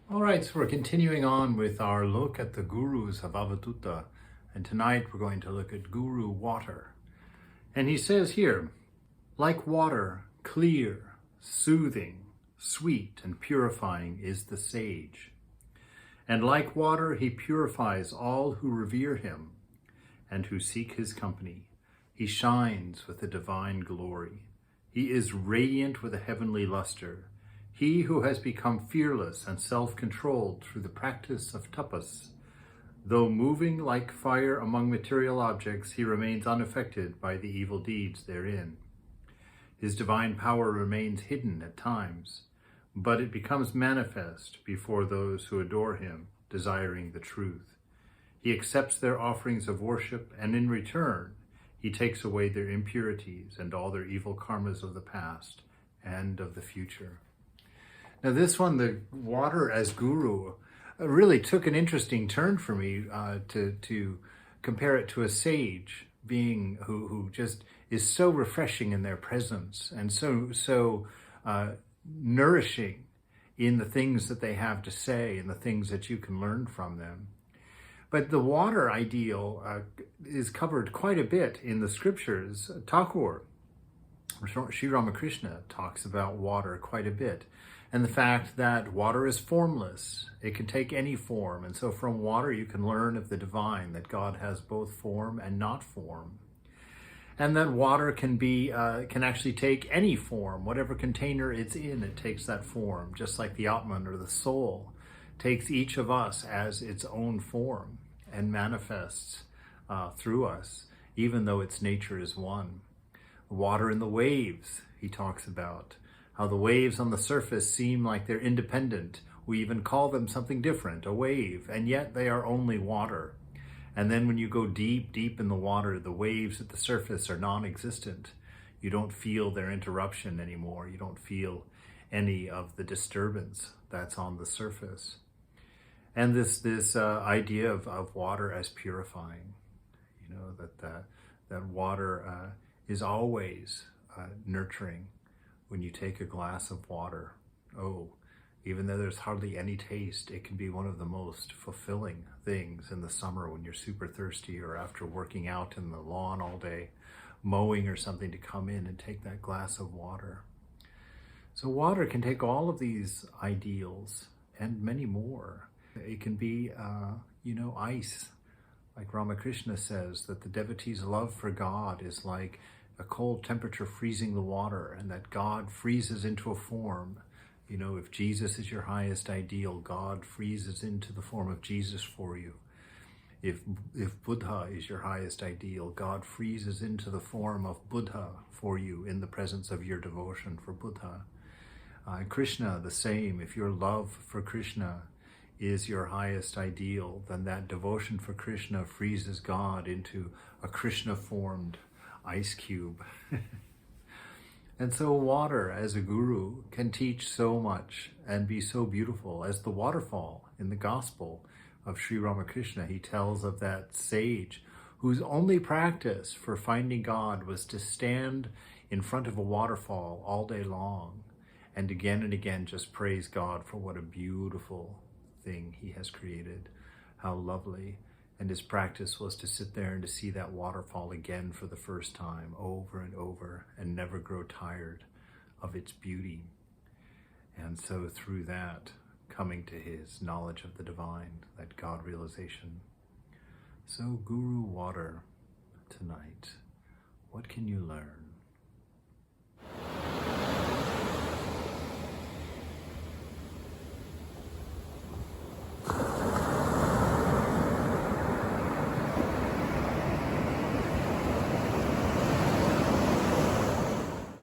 All right, so we're continuing on with our look at the gurus of Avatutta, and tonight we're going to look at Guru Water. And he says here, like water, clear, soothing, sweet, and purifying is the sage. And like water, he purifies all who revere him and who seek his company. He shines with a divine glory. He is radiant with a heavenly luster. He who has become fearless and self-controlled through the practice of tapas. Though moving like fire among material objects, he remains unaffected by the evil deeds therein. His divine power remains hidden at times, but it becomes manifest before those who adore him, desiring the truth. He accepts their offerings of worship, and in return, he takes away their impurities and all their evil karmas of the past and of the future. Now this one, the water as guru, really took an interesting turn for me to compare it to a sage being who just is so refreshing in their presence and so nourishing in the things that they have to say and the things that you can learn from them. But the water ideal is covered quite a bit in the scriptures. Thakur, Sri Ramakrishna, talks about water quite a bit. And the fact that water is formless. It can take any form. And so from water you can learn of the divine, that God has both form and not form. And that water can actually take any form. Whatever container it's in, it takes that form. Just like the Atman, or the soul, takes each of us as its own form and manifests through us, even though its nature is one. Water in the waves, he talks about. How the waves on the surface seem like they're independent. We even call them something different, a wave, and yet they are only water. And then when you go deep, deep in the water, the waves at the surface are non-existent. You don't feel their interruption anymore. You don't feel any of the disturbance that's on the surface. And this idea of water as purifying, you know, that water is always nurturing. When you take a glass of water, even though there's hardly any taste, it can be one of the most fulfilling things in the summer when you're super thirsty, or after working out in the lawn all day, mowing or something, to come in and take that glass of water. So water can take all of these ideals and many more. It can be, ice. Like Ramakrishna says, that the devotee's love for God is like a cold temperature freezing the water, and that God freezes into a form. You know, if Jesus is your highest ideal, God freezes into the form of Jesus for you. If Buddha is your highest ideal, God freezes into the form of Buddha for you in the presence of your devotion for Buddha. Krishna, the same. If your love for Krishna is your highest ideal, then that devotion for Krishna freezes God into a Krishna-formed ice cube. And so water as a guru can teach so much and be so beautiful. As the waterfall in the Gospel of Sri Ramakrishna, he tells of that sage whose only practice for finding God was to stand in front of a waterfall all day long and again just praise God for what a beautiful thing he has created, how lovely. And his practice was to sit there and to see that waterfall again for the first time, over and over, and never grow tired of its beauty. And so through that, coming to his knowledge of the divine, that God realization. So Guru Water tonight, what can you learn?